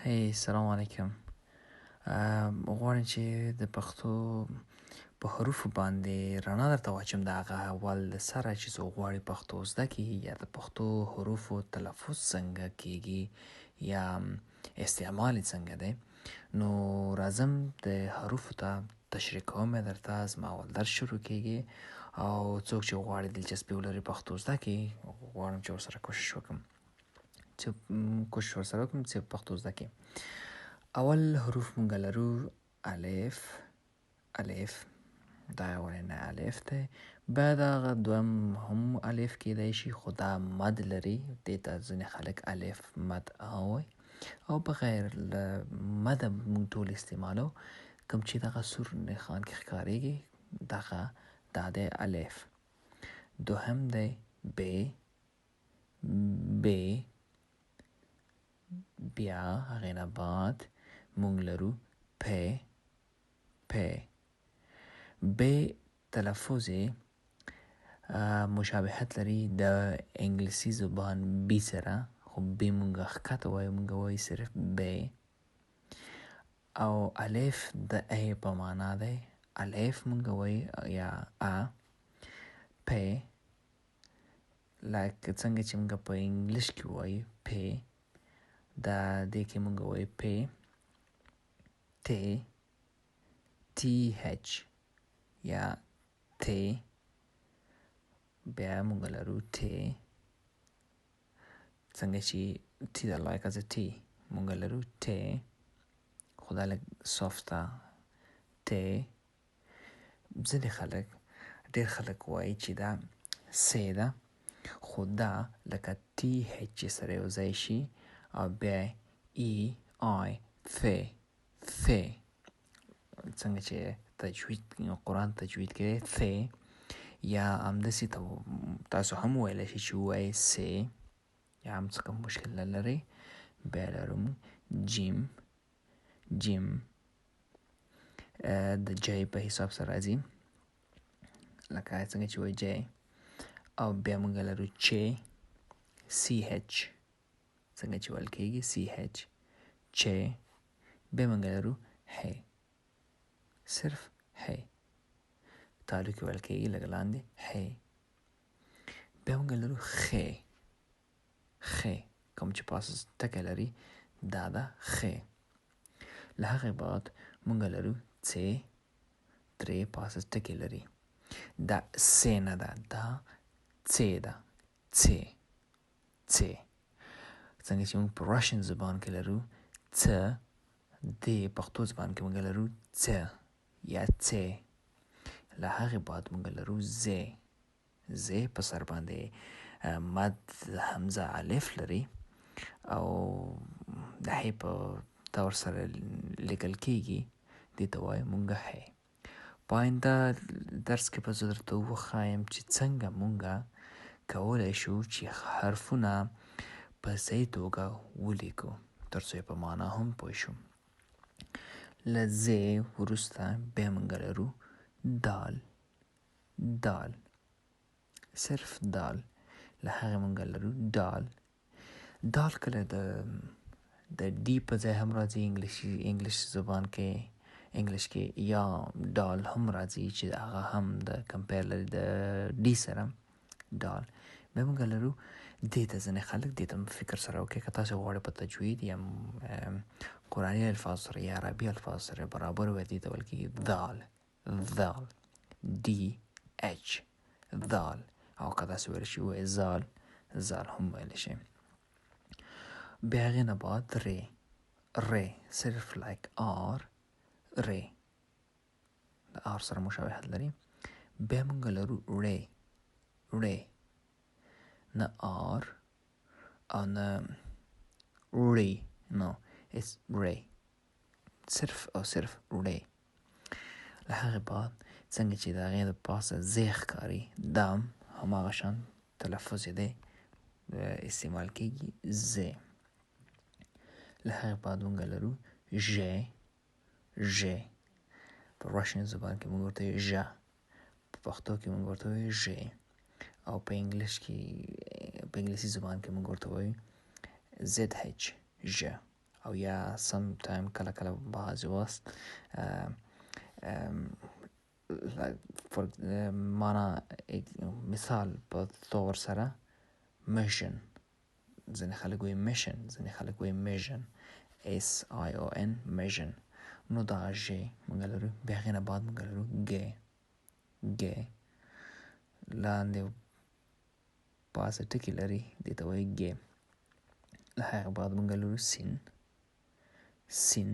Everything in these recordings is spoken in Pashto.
هی سلام علیکم. غواړم چې د پښتو په حروفو باندې رڼا درته واچوم د هغه اول د سره چې څوک غواړي پښتو زده کړي یا د پښتو حروفو تلفظ څنګه کیږي یا استعمال یې څنګه دی. نو راځم د حروفو ته تشریح کوم درته. زما اول درس شروع کیږي او څوک چې غواړي دلچسپي ولري پښتو زده کړي غواړم چې ورسره کوشش وکړم چې پښتو زده کړي. اول حروف مونږ لرو الف. دا اولنی الف دی. بعد هغه دویم هم الف کیدای شي خو دا مد لري، دې ته ځینې خلک الف مد وایي او بغیر له مده مونږ ټول استعمالو. کوم چې دغه سور نښان کې ښکارېږي دغه دا دی الف. دوهم دی ب. بیا هغې نه بعد مونږ لرو پ. ب تلفظ مشابهت لري د انګلیسي زبان بی سره، خو بی مونږ ښکته وایو، مونږ وایو صرف ب. او الف د ا په معنا دی. الف مونږ وایو یا ا. پ لکه څنګه چې مونږ په انګلیش کې وایو پ، دا دې کې مونږ وایو پ. ت تی اچ یا ت. بیا مونږ لرو ت څنګه چې تی د لایک از تی مونږ لرو ت، خو دا لږ سافت ده. ت ډېر خلک وایي چې دا س ده، خو دا لکه تی اچ سره یو ځای شي او بیا ای آی ف څنګه چې قرآن تجوید کې ث، یا همداسې تاسو هم ویلی شئ چې ووایئ س، یا هم څه کوم مشکل نه لرئ. بیا لرو جیم. د جی په حساب سره راځي لکه څنګه چې وایي جی. او بیا موږ لرو چ. سی اچ څنګه چې ویل کېږي سی اچ چ. بیا موږ لرو ح، صرف ح، تالو کې ویل کېږي لږ لاندې ح. بیا موږ لرو خ. کوم چې پاس ټکی لري دا ده خ. له هغې بعد موږ لرو څ. درې پاسه ټکی لري، دا س نه ده، دا څ ده. څ څنګه چې موږ په راشن زبان کې لرو څ، د پښتو زبان کې موږ لرو څ یا څ. له هغې بعد موږ لرو ز. په سر باندې مد حمزه الف لري او د ح په طور سره لیکل کېږي، دې ته وایو موږ ح. په آینده درس کې به زه درته وښایم چې څنګه موږ کولی شو چې حرفونه په صحیح توګه ولیکو تر څو یې په معنا هم پوه شو. له ز وروسته بیا موږ لرو دال. صرف دال. له هغې موږ لرو دال. دال کله د ډي په ځای هم راځي انګلیش زبان کې، انګلیش کې، یا دال هم راځي چې هغه هم د کمپیر لري د ډي سره دال. بیا موږ لرو دې ته ځینې خلک دې ته فکر سره وکړئ که تاسو غواړئ په تجوید یا قرآني الفاظ سره یا عربي الفاظ سره برابر وي، دې ته ویل کېږي دال ډي اچ دال. او که تاسو ویلی شئ ووایئ زال هم ویلی شئ. بیا هغې نه بعد ر صرف لایک آر، ر د آر سره مشابهت لري. بیا موږ لرو ر نه آر او نه ری، نو it's ری، صرف او صرف ری. له هغې بعد څنګه چې د هغې د پاسه ز ښکاري دا هماغه شان تلفظ یې دی استعمال کېږي ز. له هغې بعد موږ لرو ژ. په راشن زبان کې موږ ورته وایو ژ، په پښتو کې موږ ورته وایو ژ، او په انګلیسي زبان کې موږ ورته وایو زد اچ ژ. او یا سم ټایم کله بعض وخت معنا مثال په طور سره میشن، ځینې خلک وایي میشن، ځینې خلک وایي میژن، SION میژن. نو دا ژ موږ لرو. بیا هغې نه بعد موږ لرو ګ لاندې پاسه ټکي لري، دې ته وایي ګ. له هغې بعد موږ لرو سین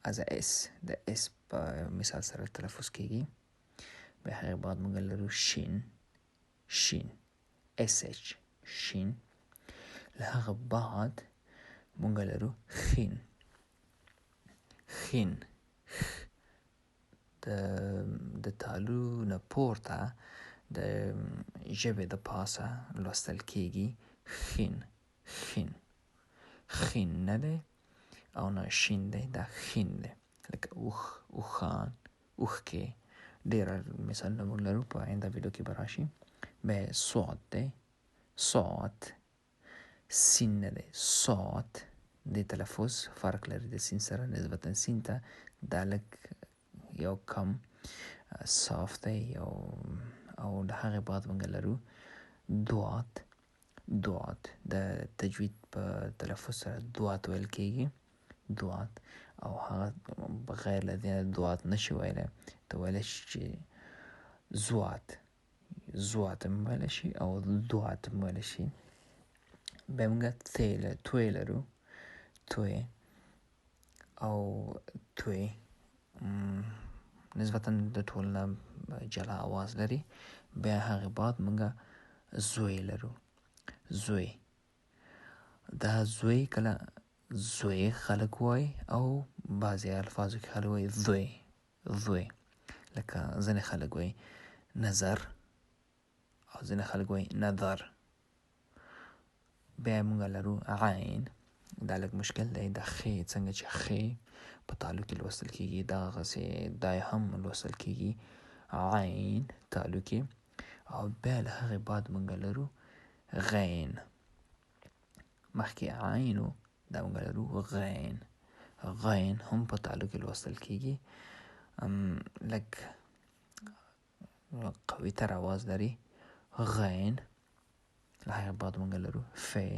از اس، د اس په مثال سره تلفظ کېږي. بیا هغې بعد موږ لرو شین SH شین. له هغه بعد موږ لرو خین د تالو نه پورته د ژبې د پاسه لوستل کېږي. خین نه دی او نه شین دی، دا خین دی. لکه اوښان، اوښکې، ډېره مثالونه موږ لرو، په آینده ویډیو کې به راشي. بیا سوات دی، سوات، سین نه دی، سوات. د تلفظ فرق لري د سین سره، نسبتا سین ته دا لږ یو کم صاف دی. او د هغې بعد موږ لرو دوات. د تجوید په تلفظ سره دوات ویل کېږي، دوات. او هغه بغیر له دې نه دوات نشي ویلی، ته ویلی شي چې زوات هم ویلی شي او دوات هم ویلی شي. بیا موږ توی لرو، توی او توی نسبتا د ټول نه جلا آواز لري. بیا هغې بعد موږ زوی لرو، زوی. دا زوی کله زوی خلک وایي او بعضې الفاظو کې خلک وایي زوی. لکه ځینې خلک وایي نظر او ځینې خلک وایي نظر. بیا موږ لرو عین. دا لږ مشکل دی، د خې څنګه چې خې په تالو کې لوستل کېږي دغسې دا هم لوستل کېږي عین تالو کې. او بیا له هغې بعد موږ لرو غین. مخکې عین و، دا موږ لرو غین هم په تالو کې لوستل کېږي، لږ قوي تر آواز لري غین. له هغې بعد موږ لرو فی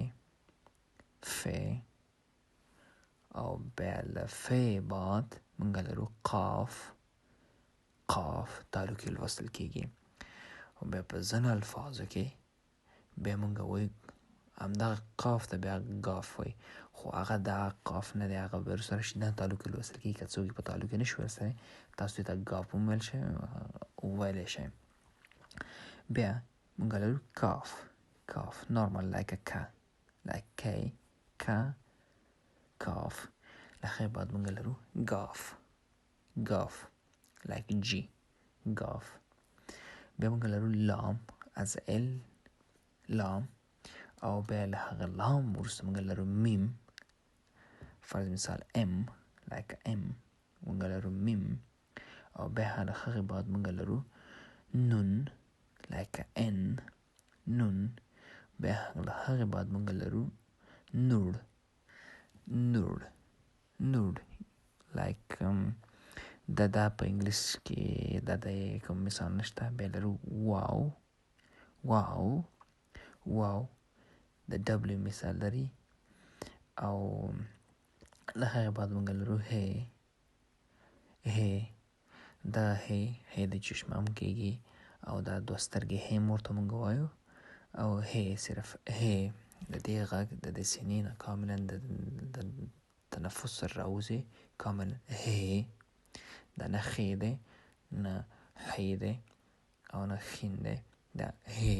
او بیا له فی بعد موږ لرو قاف تالو کې لوستل کېږي. او بیا په ځینو الفاظو کې بیا موږ وایو همدغه قاف ته بیا ګاف وایي، خو هغه دغه قاف نه دی، هغه وروسته شدن تالو کې لوستل کېږي. که څوک په تالو کې نشي لوستلی، تاسو ته ګاف هم ویلی شئ. بیا موږ لرو کاف normal like a ka, like k, ka, کاف. له هغې بعد موږ لرو گاف like g, گاف. بیا موږ لرو لام از ال، لام. او بیا له هغه لام وروسته موږ لرو میم، فرض مثال ام like m، موږ لرو میم. او بیا له هغې بعد موږ لرو نون like n، نون. بیا له هغې بعد موږ لرو نور like دا په انګلیس کې د کوم مثال نشته. بیا لرو واو د ډبلیو مثال لري. او له هغې بعد موږ لرو هی دا هی د چشمه هم کېږي او دا دوه سترګې هیم ورته موږ وایو. او هی صرف هی د دې غږ د دې سینې نه کاملا د تنفس سره راوځي کاملا هی. دا نه خې دی نه حی دی او نه خین دی، دا هی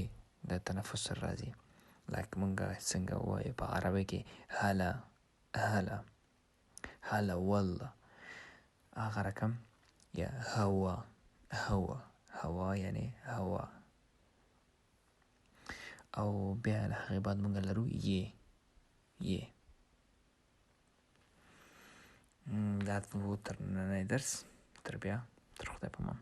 د تنفس سره راځي. لکه موږ څنګه وایو په عربي کې هلا والله، هغه رقم. یا هوا یعنی هوا. او بیا له هغې بعد موږ لرو یې. دا و تر نننی درس. تر بیا، تر خدای په امان.